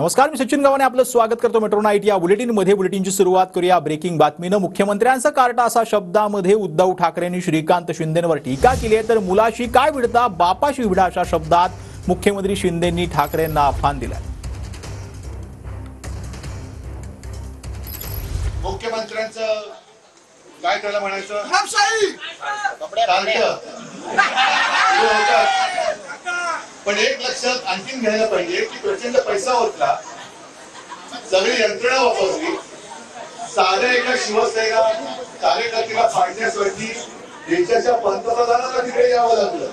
नमस्कार, मी सचिन गावाने आपलं स्वागत करतो मेट्रो नाईट या बुलेटिनमध्ये। बुलेटिनची सुरुवात करूया ब्रेकिंग बातमीनं। मुख्यमंत्र्यांचा कार्टा असा शब्दामध्ये उद्धव ठाकरेंनी श्रीकांत शिंदेंवर टीका केली आहे। तर मुलाशी काय भिडता बापाशी भिडा अशा शब्दात मुख्यमंत्री शिंदेंनी ठाकरेंना आव्हान दिलं। मुख्यमंत्र्यांचं काय त्याला म्हणायचं, पण एक लक्षात आणखीन घ्यायला पाहिजे की प्रचंड पैसा होता, सगळी यंत्रणा वापरली, साध्या एका शिवसेना कार्यकर्त्याला फाडण्यासाठी देशाच्या पंतप्रधानाला तिकडे यावं लागलं।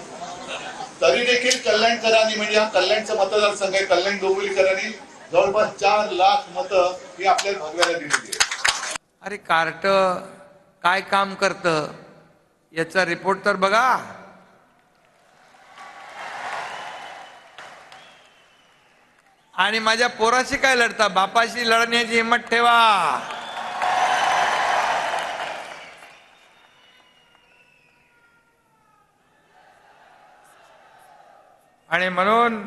तरी देखील कल्याणकरांनी, म्हणजे हा कल्याणचा मतदारसंघ आहे, कल्याण डोंबिवलीकरांनी जवळपास 4 लाख मतं ही आपल्याला भागवायला दिलेली आहे। अरे कार्ट काय काम करतं याचा रिपोर्ट तर बघा। आणि माझ्या पोराशी काय लढता, बापाशी लढण्याची हिंमत ठेवा। आणि म्हणून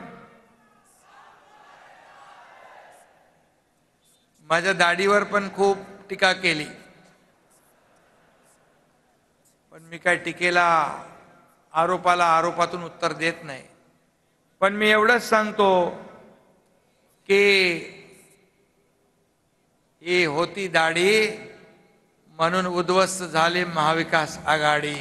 माझ्या दाढीवर पण खूप टीका केली, पण मी काय टीकेला, आरोपाला आरोपातून उत्तर देत नाही। पण मी एवढंच सांगतो की ही होती दाढी म्हणून उद्ध्वस्त झाली महाविकास आघाडी।